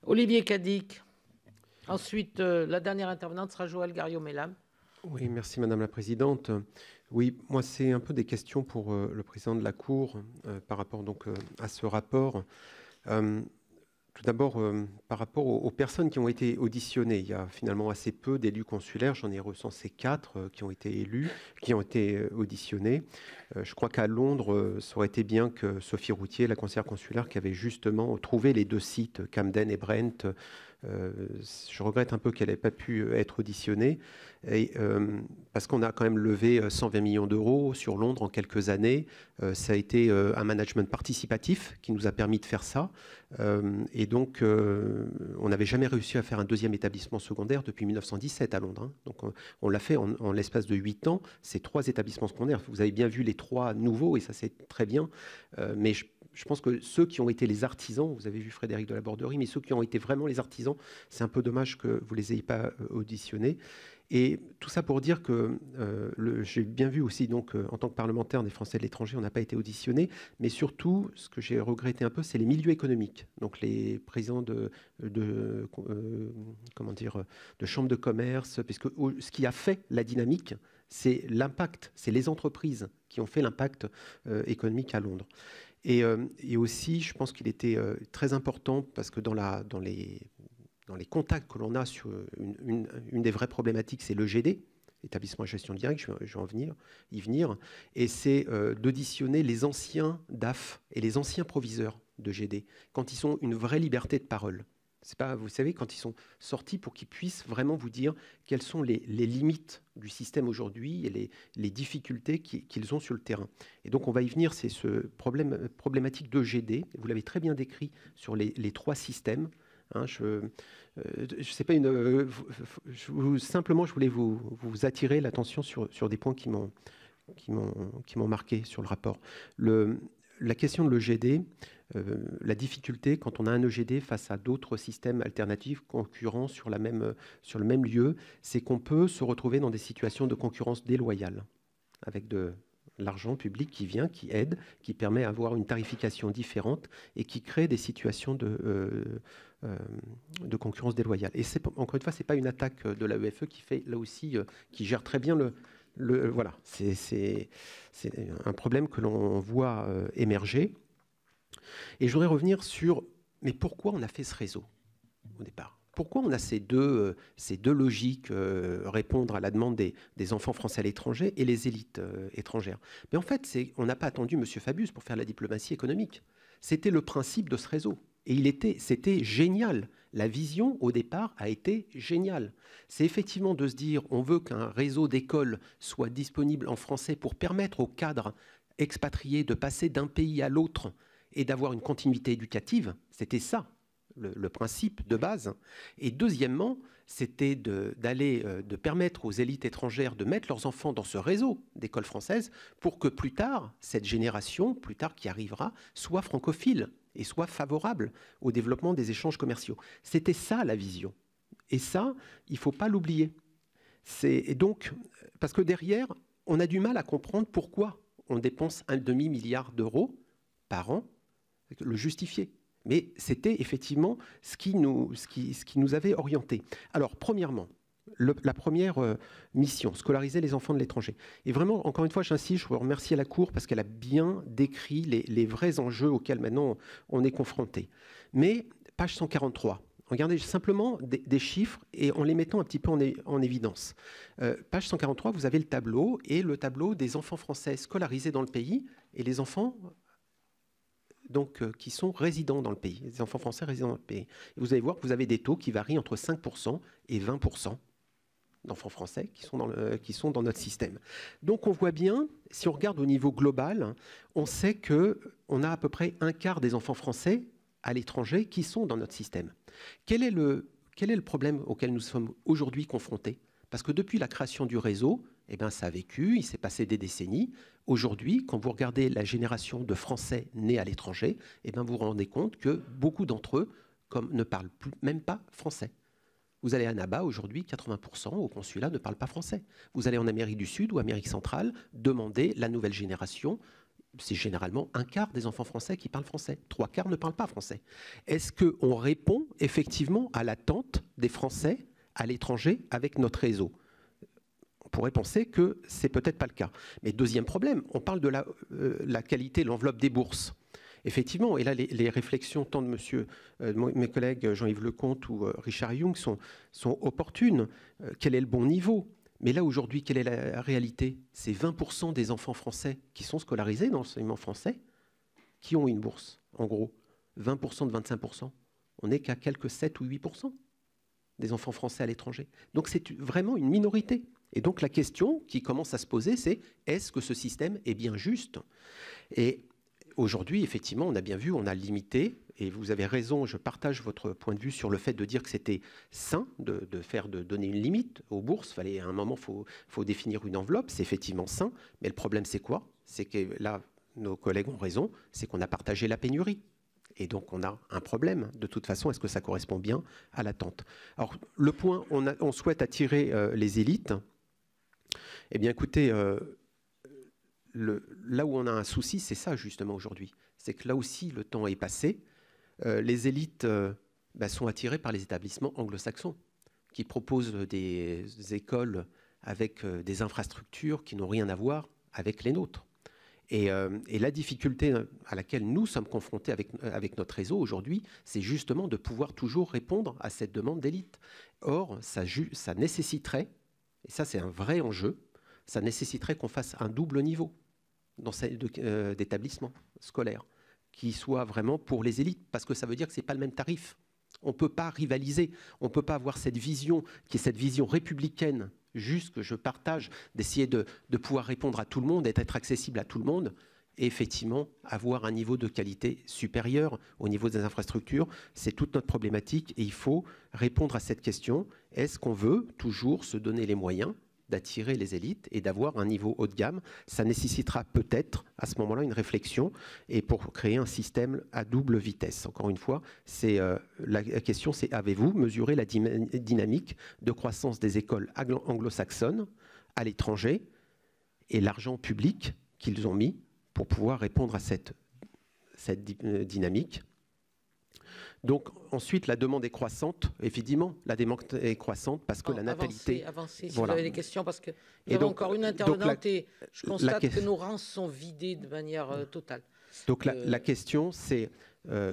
Olivier Cadic. Ensuite, la dernière intervenante sera Joëlle Garriaud-Maylam. Oui, merci Madame la Présidente. Oui, moi c'est un peu des questions pour le Président de la Cour par rapport donc à ce rapport. Tout d'abord, par rapport aux personnes qui ont été auditionnées, il y a finalement assez peu d'élus consulaires. J'en ai recensé 4 qui ont été élus, qui ont été auditionnés. Je crois qu'à Londres, ça aurait été bien que Sophie Routier, la conseillère consulaire, qui avait justement trouvé les 2 sites, Camden et Brent, je regrette un peu qu'elle n'ait pas pu être auditionnée, parce qu'on a quand même levé 120 millions d'euros sur Londres en quelques années. Ça a été un management participatif qui nous a permis de faire ça. Et donc, on n'avait jamais réussi à faire un 2e établissement secondaire depuis 1917 à Londres. Donc, on l'a fait en l'espace de 8 ans. C'est 3 établissements secondaires. Vous avez bien vu les 3 nouveaux, et ça, c'est très bien. Mais je pense que ceux qui ont été les artisans, vous avez vu Frédéric de la Borderie, mais ceux qui ont été vraiment les artisans, c'est un peu dommage que vous ne les ayez pas auditionnés. Et tout ça pour dire que j'ai bien vu aussi, donc, en tant que parlementaire des Français de l'étranger, on n'a pas été auditionné, mais surtout, ce que j'ai regretté un peu, c'est les milieux économiques. Donc les présidents comment dire, de chambres de commerce, puisque ce qui a fait la dynamique, c'est l'impact, c'est les entreprises qui ont fait l'impact économique à Londres. Et aussi, je pense qu'il était très important, parce que dans les contacts que l'on a sur une des vraies problématiques, c'est l'EGD, établissement à gestion directe, je vais y venir, et c'est d'auditionner les anciens DAF et les anciens proviseurs d'EGD, quand ils ont une vraie liberté de parole. C'est pas, vous savez, quand ils sont sortis, pour qu'ils puissent vraiment vous dire quelles sont les limites du système aujourd'hui et les difficultés qu'ils ont sur le terrain. Et donc on va y venir, c'est ce problématique d'EGD, vous l'avez très bien décrit sur les 3 systèmes. Hein, je sais pas simplement, je voulais vous attirer l'attention sur des points qui m'ont marqué sur le rapport. La question de l'EGD, la difficulté quand on a un EGD face à d'autres systèmes alternatifs concurrents sur le même lieu, c'est qu'on peut se retrouver dans des situations de concurrence déloyale, avec de l'argent public qui vient, qui aide, qui permet d'avoir une tarification différente et qui crée des situations de concurrence déloyale. Et encore une fois, ce n'est pas une attaque de l'AEFE qui fait, là aussi, qui gère très bien voilà, c'est un problème que l'on voit émerger. Et je voudrais revenir sur, mais pourquoi on a fait ce réseau au départ ? Pourquoi on a ces deux logiques, répondre à la demande des enfants français à l'étranger et les élites étrangères? Mais en fait, on n'a pas attendu M. Fabius pour faire la diplomatie économique. C'était le principe de ce réseau. Et c'était génial. La vision, au départ, a été géniale. C'est effectivement de se dire, on veut qu'un réseau d'écoles soit disponible en français pour permettre aux cadres expatriés de passer d'un pays à l'autre et d'avoir une continuité éducative. C'était ça, le principe de base. Et deuxièmement, c'était de permettre aux élites étrangères de mettre leurs enfants dans ce réseau d'écoles françaises pour que plus tard, cette génération, plus tard qui arrivera, soit francophile et soit favorable au développement des échanges commerciaux. C'était ça la vision. Et ça, il ne faut pas l'oublier. Et donc, parce que derrière, on a du mal à comprendre pourquoi on dépense 1,5 milliard d'euros par an, le justifier. Mais c'était effectivement ce qui nous avait orientés. Alors, premièrement, la première mission, scolariser les enfants de l'étranger. Et vraiment, encore une fois, j'insiste, je veux remercier la Cour parce qu'elle a bien décrit les vrais enjeux auxquels maintenant on est confronté. Mais, page 143, regardez simplement des chiffres et en les mettant un petit peu en évidence. Page 143, vous avez le tableau, et le tableau des enfants français scolarisés dans le pays et les enfants qui sont résidents dans le pays, les enfants français résidents dans le pays. Et vous allez voir que vous avez des taux qui varient entre 5% et 20% d'enfants français qui sont dans notre système. Donc on voit bien, si on regarde au niveau global, on sait qu'on a à peu près un quart des enfants français à l'étranger qui sont dans notre système. Quel est le problème auquel nous sommes aujourd'hui confrontés ? Parce que depuis la création du réseau, ça a vécu, il s'est passé des décennies. Aujourd'hui, quand vous regardez la génération de Français nés à l'étranger, vous vous rendez compte que beaucoup d'entre eux ne parlent même pas français. Vous allez à Annaba, aujourd'hui, 80% au consulat ne parlent pas français. Vous allez en Amérique du Sud ou Amérique centrale, demander la nouvelle génération, c'est généralement un quart des enfants français qui parlent français. 3/4 ne parlent pas français. Est-ce qu'on répond effectivement à l'attente des Français à l'étranger avec notre réseau? On pourrait penser que c'est peut-être pas le cas. Mais deuxième problème, on parle de la qualité, l'enveloppe des bourses. Effectivement, et là les réflexions tant de mes collègues Jean-Yves Lecomte ou Richard Yung sont opportunes. Quel est le bon niveau? Mais là, aujourd'hui, quelle est la réalité? C'est 20% des enfants français qui sont scolarisés dans l'enseignement français qui ont une bourse, en gros. 20% de 25%. On n'est qu'à quelques 7 ou 8% des enfants français à l'étranger. Donc c'est vraiment une minorité. Et donc la question qui commence à se poser, c'est est-ce que ce système est bien juste? Et aujourd'hui, effectivement, on a bien vu, on a limité, et vous avez raison, je partage votre point de vue sur le fait de dire que c'était sain de donner une limite aux bourses. Fallait, à un moment, faut définir une enveloppe, c'est effectivement sain, mais le problème, c'est quoi? C'est que là, nos collègues ont raison, c'est qu'on a partagé la pénurie. Et donc, on a un problème. De toute façon, est-ce que ça correspond bien à l'attente? Alors, le point, on souhaite attirer les élites. Eh bien, écoutez, là où on a un souci, c'est ça, justement, aujourd'hui. C'est que là aussi, le temps est passé. Les élites sont attirées par les établissements anglo-saxons qui proposent des écoles avec des infrastructures qui n'ont rien à voir avec les nôtres. Et la difficulté à laquelle nous sommes confrontés avec notre réseau aujourd'hui, c'est justement de pouvoir toujours répondre à cette demande d'élite. Or, ça nécessiterait, et ça c'est un vrai enjeu, ça nécessiterait qu'on fasse un double niveau d'établissement scolaire qui soit vraiment pour les élites, parce que ça veut dire que ce n'est pas le même tarif. On ne peut pas rivaliser, on ne peut pas avoir cette vision, qui est cette vision républicaine, juste que je partage, d'essayer de pouvoir répondre à tout le monde, d'être accessible à tout le monde, et effectivement avoir un niveau de qualité supérieur au niveau des infrastructures. C'est toute notre problématique et il faut répondre à cette question. Est-ce qu'on veut toujours se donner les moyens d'attirer les élites et d'avoir un niveau haut de gamme? Ça nécessitera peut-être à ce moment-là une réflexion et pour créer un système à double vitesse. Encore une fois, la question c'est avez-vous mesuré la dynamique de croissance des écoles anglo-saxonnes à l'étranger et l'argent public qu'ils ont mis pour pouvoir répondre à cette dynamique? Donc ensuite, la demande est croissante. Évidemment, la demande est croissante parce que la natalité... Avancez, si vous avez des questions, parce que nous avons encore une intervenante et je constate que nos rangs sont vidés de manière totale. Donc la question, c'est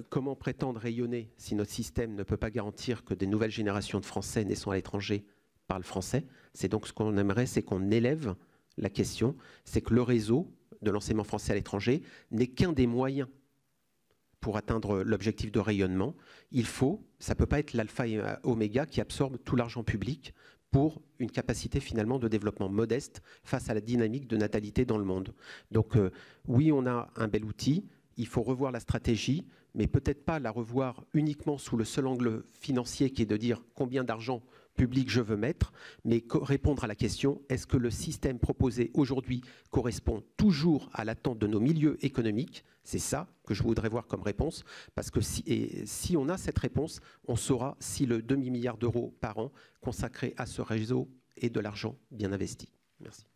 comment prétendre rayonner si notre système ne peut pas garantir que des nouvelles générations de Français naissant à l'étranger parlent français? C'est donc ce qu'on aimerait, c'est qu'on élève la question, c'est que le réseau de l'enseignement français à l'étranger n'est qu'un des moyens pour atteindre l'objectif de rayonnement. Ça ne peut pas être l'alpha et oméga qui absorbe tout l'argent public pour une capacité finalement de développement modeste face à la dynamique de natalité dans le monde. Donc oui, on a un bel outil, il faut revoir la stratégie, mais peut-être pas la revoir uniquement sous le seul angle financier qui est de dire combien d'argent public je veux mettre, mais répondre à la question, est-ce que le système proposé aujourd'hui correspond toujours à l'attente de nos milieux économiques? C'est ça que je voudrais voir comme réponse, parce que si on a cette réponse, on saura si le demi-milliard d'euros par an consacré à ce réseau est de l'argent bien investi. Merci.